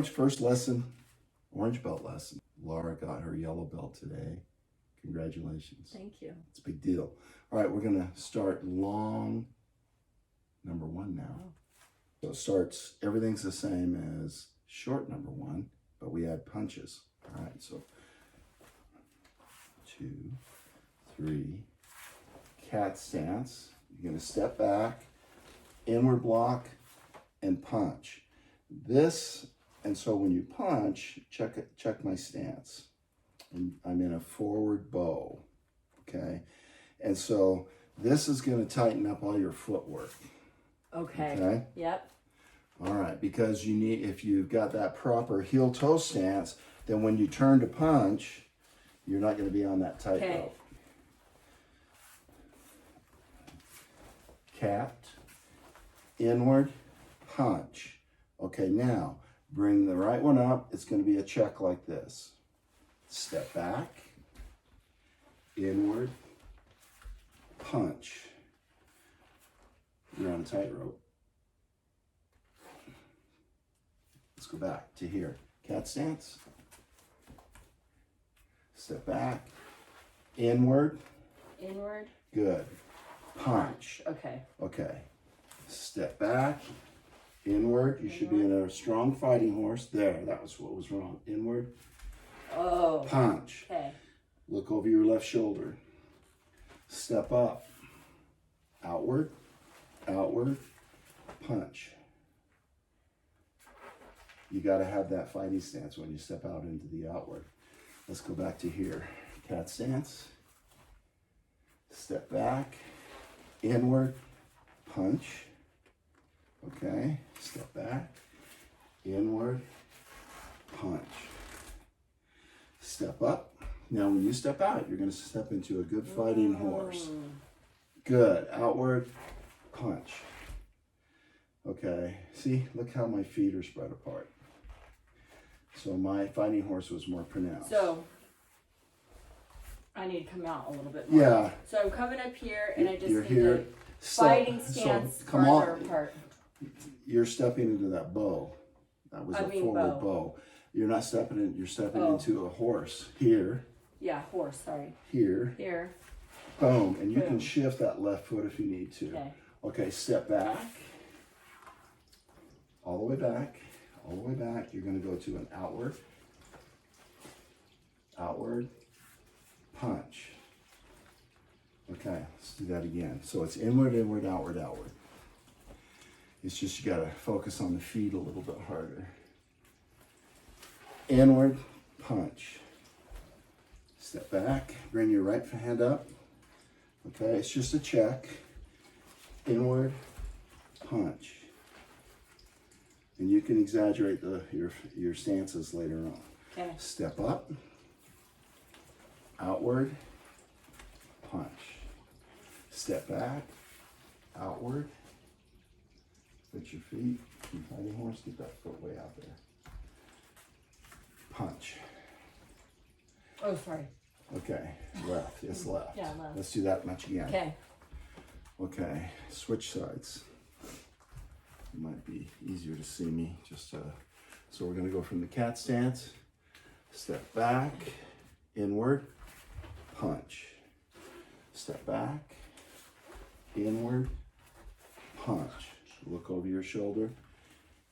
first lesson, orange belt lesson. Laura got her yellow belt today. Congratulations. Thank you. It's a big deal. All right, we're gonna start long number 1 now. So it starts, everything's the same as short number 1, but we add punches. All right, so 2, 3, cat stance. You're gonna step back, inward block, and punch. This, and so when you punch, check my stance. I'm in a forward bow, okay? And so this is gonna tighten up all your footwork. Okay. Yep. All right, because you need, if you've got that proper heel-toe stance, then when you turn to punch, you're not gonna be on that tight rope. Capped, inward, punch. Okay, now bring the right one up. It's going to be a check like this. Step back, inward, punch. You're on a tightrope. Let's go back to here. Cat stance. Step back, inward. Inward. Good. Punch. Okay. Okay. Step back, inward. You should be in a strong fighting horse. There, that was what was wrong. Inward. Oh. Punch. Okay. Look over your left shoulder. Step up. Outward, outward, punch. You got to have that fighting stance when you step out into the outward. Let's go back to here. Cat stance. Step back, inward, punch. Okay, step back, inward, punch. Step up. Now when you step out, you're going to step into a good fighting horse. Good, outward, punch. Okay, see, look how my feet are spread apart. So my fighting horse was more pronounced. So I need to come out a little bit more. Yeah. So I'm coming up here and I just You're need here. to fighting stance so come farther on. apart. You're stepping into that bow. That was a forward bow. You're not stepping in, you're stepping into a horse. Here. Yeah, horse, sorry. Here. Here. Boom. And you can shift that left foot if you need to. Okay. Okay, step back. All the way back. All the way back. You're going to go to an outward. Outward. Punch. Okay, let's do that again. So it's inward, inward, outward, outward. It's just you got to focus on the feet a little bit harder. Inward, punch. Step back, bring your right hand up. Okay, it's just a check. Inward, punch. And you can exaggerate your stances later on. Okay. Step up, outward, punch. Step back, outward. Put your feet, fighting horse, get that foot way out there. Punch. Oh, sorry. Okay, left, it's left. Yeah, left. Let's do that much again. Okay. Okay, switch sides. It might be easier to see me. So we're gonna go from the cat stance, step back, inward, punch. Step back, inward, punch. Look over your shoulder.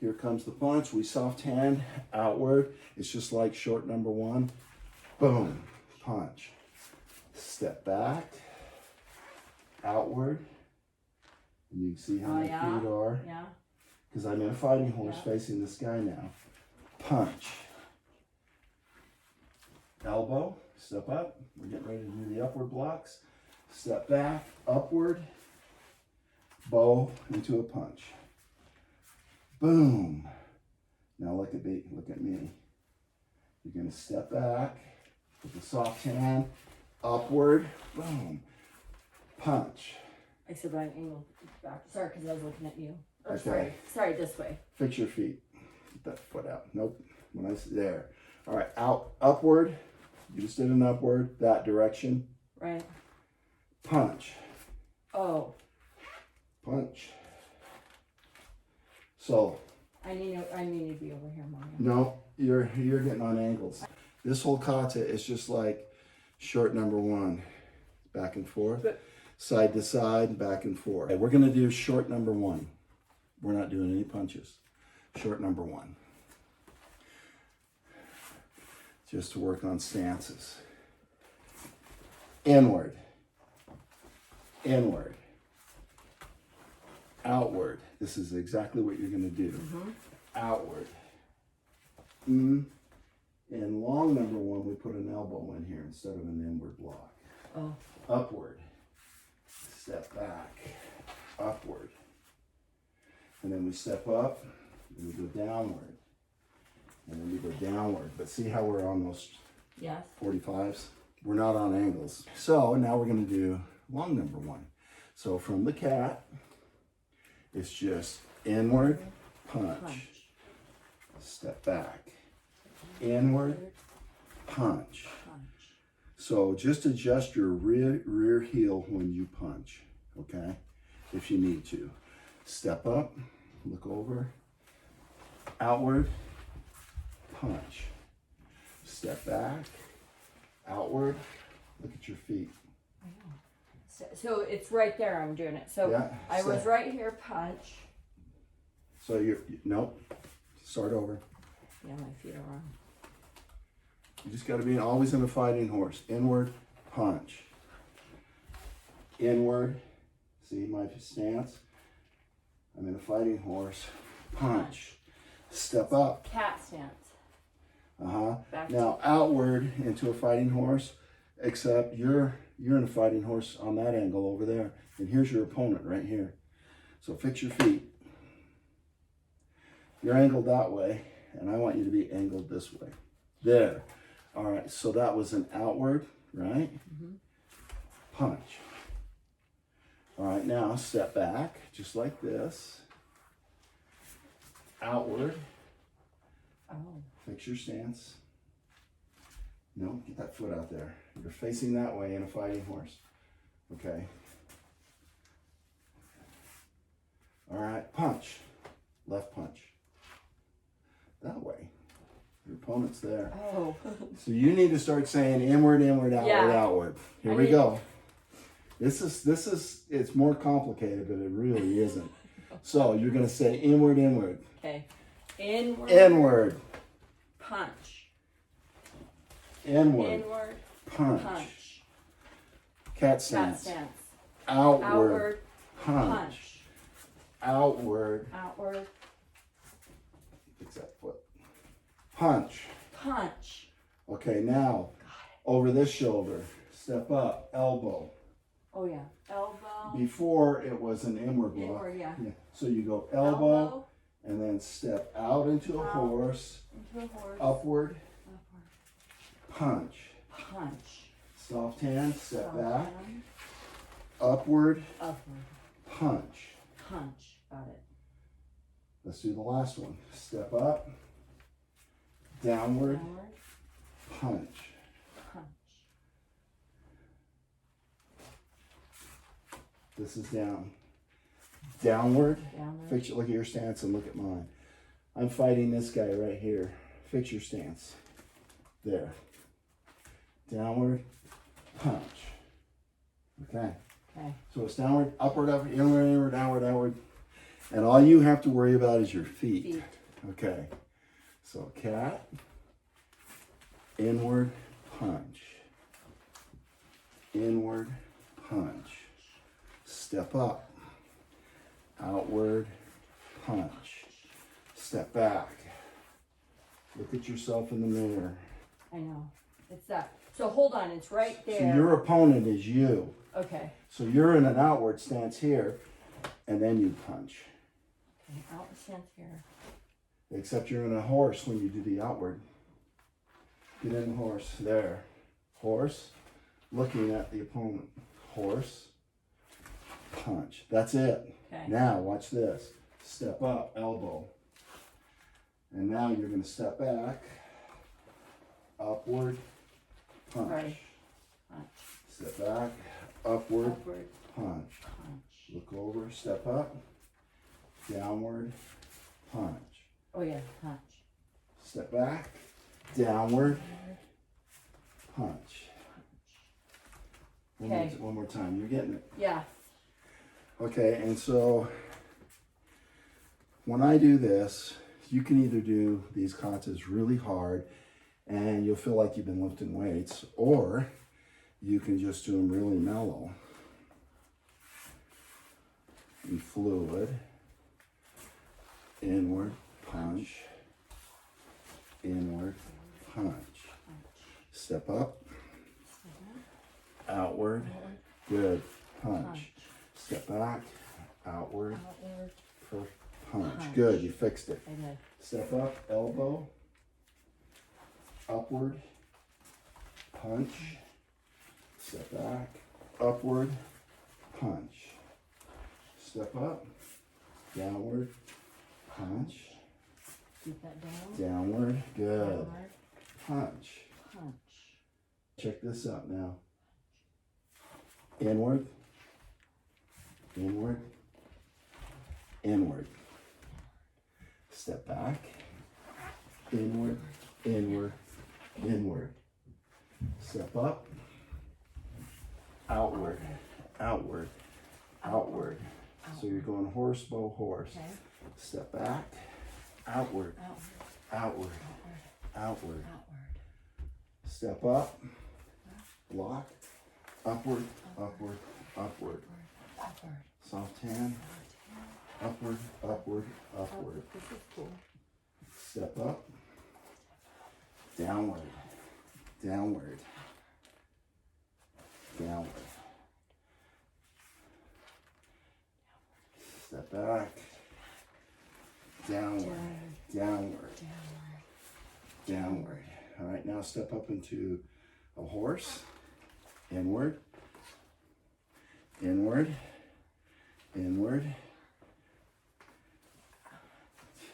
Here comes the punch. We soft hand outward. It's just like short number 1. Boom, punch. Step back, outward. And you can see how my feet are. Yeah. Because I'm in a fighting horse facing this guy now. Punch. Elbow, step up. We're getting ready to do the upward blocks. Step back, upward. Bow into a punch. Boom. Now look at me. Look at me. You're going to step back with the soft hand, upward, boom, punch. Except I'm angled back. Sorry, because I was looking at you. Or Okay. Sorry, this way. Fix your feet. Get that foot out. Nope. When I there. All right. Out. Upward. You just did an upward. That direction. Right. Punch. Oh. Punch. So I need to be over here, Mario. No, you're getting on angles. This whole kata is just like short number one. Back and forth, side to side, back and forth. Okay, we're gonna do short number one. We're not doing any punches. Short number one. Just to work on stances. Inward. Inward. Outward. This is exactly what you're gonna do. Outward. In long number one, we put an elbow in here instead of an inward block. Oh. Upward. Step back. Upward. And then we step up, and we go downward. And then we go downward. But see how we're on those 45s? We're not on angles. So now we're going to do long number one. So from the cat, it's just inward, punch. Step back. Inward, punch. So just adjust your rear heel when you punch, okay? If you need to. Step up, look over, outward, punch. Step back, outward, look at your feet. So it's right there, I'm doing it. So Yeah, I was right here, punch. So nope, start over. Yeah, my feet are wrong. You just got to be always in a fighting horse. Inward, punch. Inward, see my stance? I'm in a fighting horse. Punch. Step up. Cat stance. Back now outward into a fighting horse, except you're in a fighting horse on that angle over there. And here's your opponent right here. So fix your feet. You're angled that way, and I want you to be angled this way. There. All right, so that was an outward, right? Punch. All right, now step back, just like this. Outward. Oh. Fix your stance. No, get that foot out there. You're facing that way in a fighting horse. Okay. All right, punch. Left punch. That way. Your opponent's there. Oh. So you need to start saying inward, inward, outward, outward. Here we go. This is, it's more complicated, but it really isn't. So you're going to say inward, inward. Okay. Inward. Inward. Punch. Inward. Inward. Punch. Punch. Cat stance. Cat stance. Outward. Outward. Punch. Outward. Outward. Fix that foot. Punch. Punch. Okay, now over this shoulder. Step up. Elbow. Oh yeah. Elbow. Before it was an inward block. Inward, yeah. So you go elbow, and then step out into a horse. Into a horse. Upward. Punch. Punch. Soft hand. Step Soft back. hand. Upward. Upward. Punch. Punch. Got it. Let's do the last one. Step up. Downward. Downward. Punch. Punch. This is down. Downward. Downward. Fix look at your stance and look at mine. I'm fighting this guy right here. Fix your stance. There. Downward. Punch. Okay. Okay. So it's downward, upward, upward, inward, inward, downward, downward. And all you have to worry about is your feet. Okay. So cat. Inward. Punch. Inward. Punch. Step up. Outward. Punch. Step back. Look at yourself in the mirror. I know. It's that. So hold on. It's right there. So your opponent is you. Okay. So you're in an outward stance here, and then you punch. Okay. Outward stance here. Except you're in a horse when you do the outward. Get in the horse. There. Horse. Looking at the opponent. Horse. Punch. That's it. Okay. Now watch this. Step up. Elbow. And now you're going to step back. Upward. Punch. Right. Punch. Step back. Upward. Upward. Punch. Punch. Look over. Step up. Downward. Punch. Oh yeah, punch. Step back, downward, punch. Okay. One more time. You're getting it. Yeah. Okay, and so when I do this, you can either do these katas really hard and you'll feel like you've been lifting weights, or you can just do them really mellow and fluid. Inward, punch. Inward, punch. Step up. Outward. Good. Punch. Step back. Outward. Outward. Punch. Good. You fixed it. Okay. Step up. Elbow. Upward. Punch. Step back. Upward. Punch. Step up. Downward. Punch. Keep that down. Downward. Good. Downward. Punch. Punch. Check this out now. Inward. Inward. Inward. Step back. Inward. Inward. Inward. Step up. Outward. Outward. Outward. So you're going horse, bow, horse. Okay. Step back. Outward. Outward. Outward. Outward. Outward. Outward. Step up. Block. Upward. Upward. Upward. Upward. Soft hand. Upward. Upward. Upward. This is cool. Step up. Downward. Downward. Downward. Step back. Downward. Downward. Downward. Downward. All right, now step up into a horse. Inward. Inward. Inward.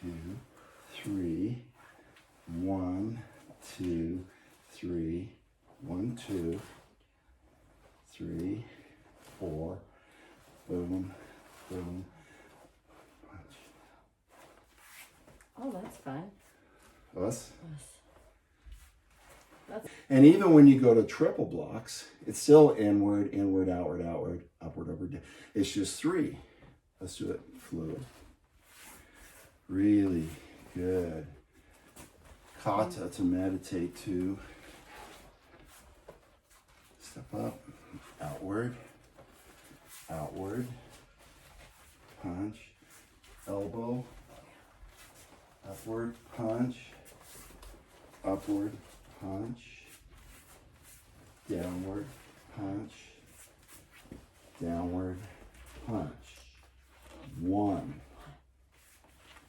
2, 3. 1, 2, 3. 1, 2, 3, 4. Boom. Boom. Punch. Oh, that's fun. Us. That's And even when you go to triple blocks, it's still inward, inward, outward, outward, upward, upward. It's just 3. Let's do it fluid. Really good. Kata to meditate to. Step up, outward, outward, punch, elbow, upward, punch, upward, punch, downward, punch, downward, punch. 1,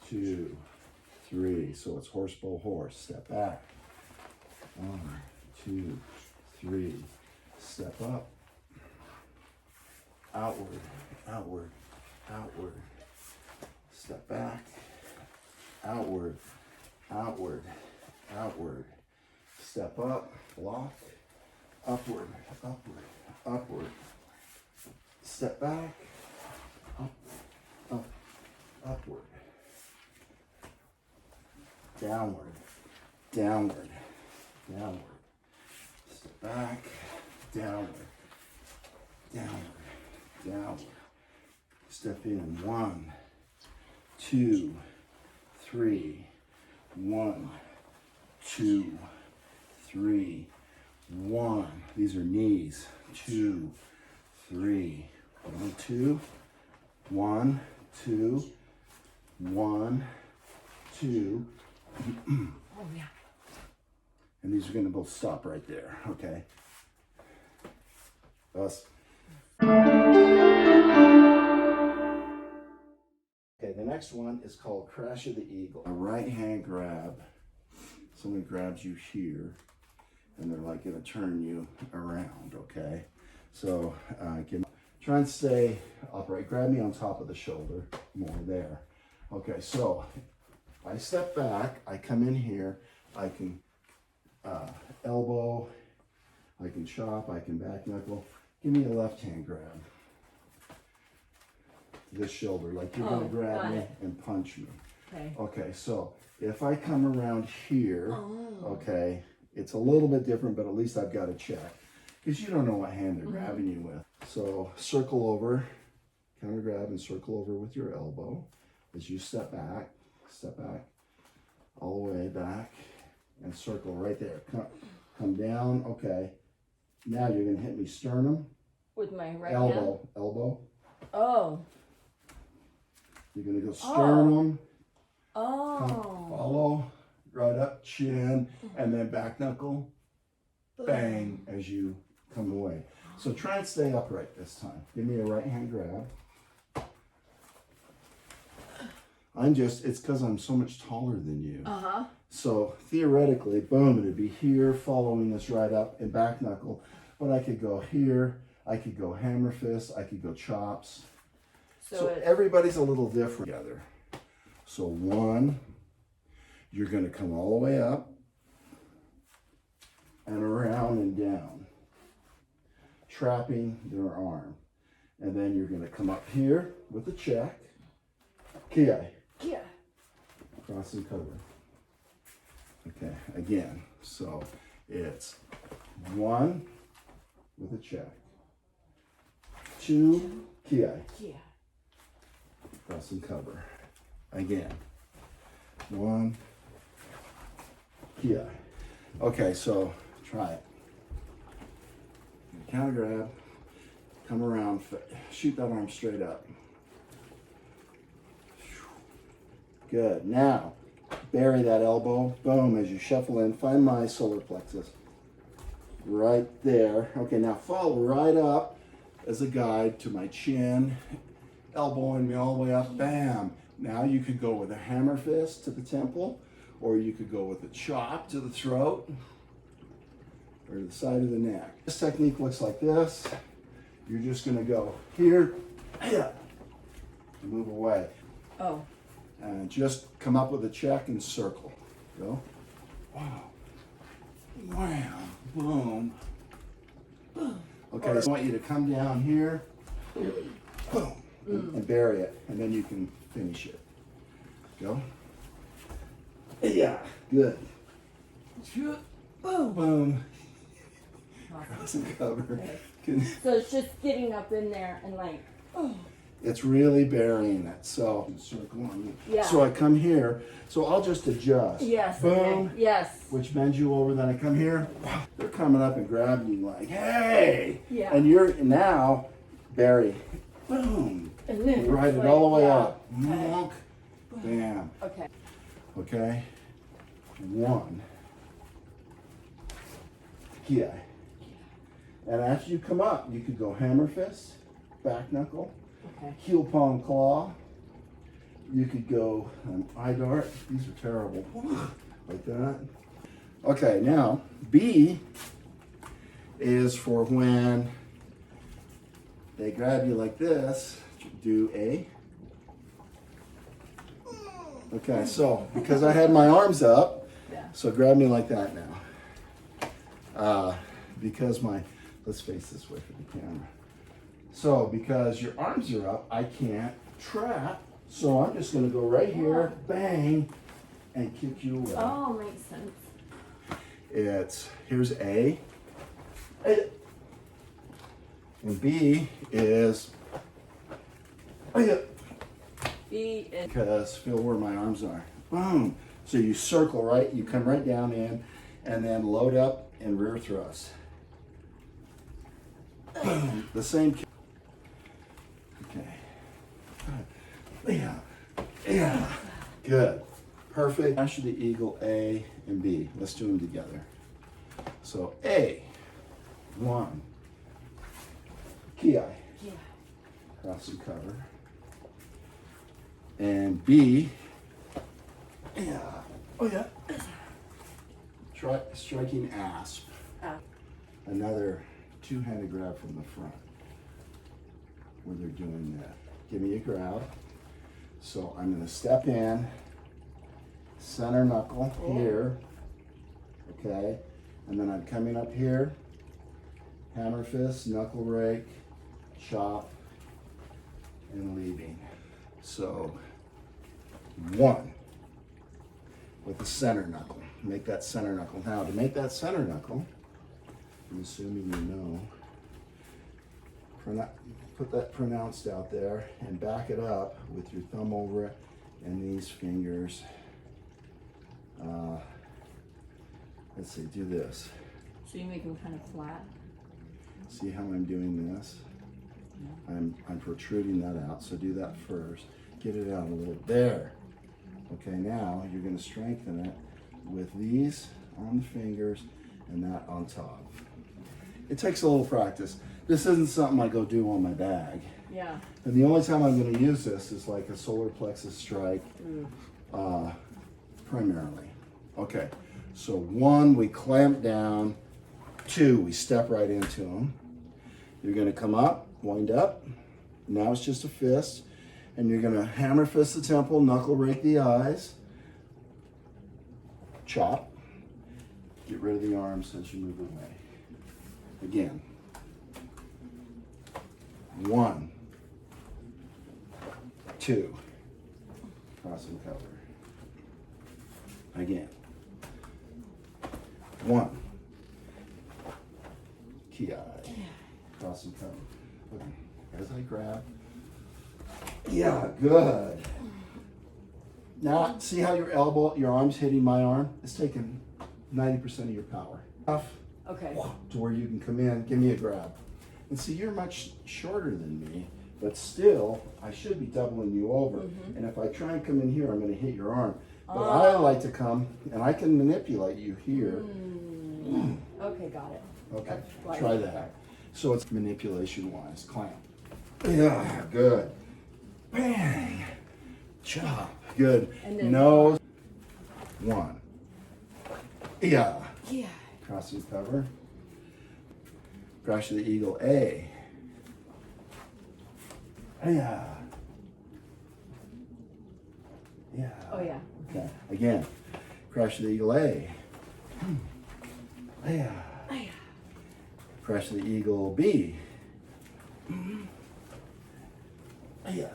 2, 3. So it's horse, bow, horse. Step back. 1, 2, 3. Step up. Outward, outward, outward. Step back. Outward, outward, outward. Step up, block. Upward, upward, upward. Step back. Up, up, upward. Downward, downward, downward. Step back, downward, downward, downward. Step in. 1, 2, 3. 1, 2, 3. 1. These are knees. 2, 3. 1, 2. 1, 2. 1, 2. oh yeah. And these are going to both stop right there, okay? Us. Okay, the next one is called Crash of the Eagle. A right hand grab. Somebody grabs you here, and they're like going to turn you around, okay? So try and stay upright. Grab me on top of the shoulder, more there. Okay, so I step back, I come in here, I can elbow, I can chop, I can back knuckle. Give me a left hand grab. This shoulder, like you're gonna grab me and punch me. Okay. Okay, so if I come around here, Oh. okay, it's a little bit different, but at least I've got to check. Because you don't know what hand they're grabbing you with. So circle over, counter grab and circle over with your elbow as you step back, all the way back, and circle right there. Come down, okay. Now you're gonna hit me sternum. With my right elbow, hand? elbow. Oh. You're gonna go sternum. Oh. Follow, right up, chin, and then back knuckle. Bang, as you come away. So try and stay upright this time. Give me a right hand grab. It's because I'm so much taller than you. Uh-huh. So theoretically, boom, it'd be here, following this right up and back knuckle. But I could go here, I could go hammer fist, I could go chops. So everybody's a little different together. So one, you're gonna come all the way up and around and down, trapping their arm. And then you're gonna come up here with a check, kiai, cross and cover. Okay, again, so it's one with a check, two, kiai, cross and cover. Again, one, kiai. Okay, so try it. Counter grab, come around, shoot that arm straight up. Good. Now, bury that elbow. Boom, as you shuffle in, find my solar plexus. Right there. Okay, now follow right up as a guide to my chin, elbowing me all the way up. Bam. Now you could go with a hammer fist to the temple, or you could go with a chop to the throat, or to the side of the neck. This technique looks like this. You're just gonna go here, move away. Oh. And just come up with a check and circle. Go. Wow. Wham. Boom. Okay, so I want you to come down here. Boom. And bury it. And then you can finish it. Go. Yeah. Good. Boom. Boom. Cross and cover. Okay. So it's just getting up in there and like, oh. It's really burying it. So circle on you. Yeah. So I come here. So I'll just adjust. Yes. Boom. Okay. Yes. Which bends you over. Then I come here. They're coming up and grabbing you like, hey. Yeah. And you're now bury. Boom. And then You ride it like, all the way yeah. up. Monk. Bam. Okay. Okay. One. Kiai. And after you come up, you could go hammer fist, back knuckle. Okay. Heel palm claw. You could go eye dart. These are terrible. Like that. Okay, now B is for when they grab you like this. Do A. Okay, so because I had my arms up, so grab me like that now. Because let's face this way for the camera. So because your arms are up, I can't trap. So I'm just gonna go right here, bang, and kick you away. Oh, makes sense. Here's A. And B is B is because feel where my arms are. Boom. So you circle right, you come right down in, and then load up and rear thrust. Boom. The same. Okay. Yeah. Good. Perfect. After the eagle, A and B. Let's do them together. So A, one, kiai, cross and cover. And B, striking asp. Another two-handed grab from the front where they're doing that. Give me a grab. So I'm going to step in, center knuckle here, okay? And then I'm coming up here, hammer fist, knuckle rake, chop, and leaving. So 1, with the center knuckle. Make that center knuckle. Now, to make that center knuckle, I'm assuming you know, put that pronounced out there and back it up with your thumb over it and these fingers. Let's see, do this. So you make them kind of flat? See how I'm doing this? Yeah. I'm protruding that out, so do that first. Get it out a little, there. Okay, now you're gonna strengthen it with these on the fingers and that on top. It takes a little practice. This isn't something I go do on my bag. Yeah. And the only time I'm gonna use this is like a solar plexus strike, primarily. Okay, so 1, we clamp down. 2, we step right into them. You're gonna come up, wind up. Now it's just a fist. And you're gonna hammer fist the temple, knuckle rake the eyes, chop. Get rid of the arms as you move away. Again. 1, 2, cross and cover. Again. 1, ki, cross and cover. Okay. As I grab. Yeah, good. Now, see how your arm's hitting my arm? It's taking 90% of your power. Okay. To where you can come in, give me a grab. And see, you're much shorter than me, but still, I should be doubling you over. And if I try and come in here, I'm gonna hit your arm. But I like to come, and I can manipulate you here. Okay, got it. Okay, try that. So it's manipulation-wise, clamp. Yeah, good. Bang, chop, good. And then Nose, 1. Yeah. Yeah. Cross and cover. Crash of the eagle, A. Yeah. Yeah. Oh yeah. Okay. Again. Crash of the eagle, A. Yeah. Crash of the eagle, B. Yeah.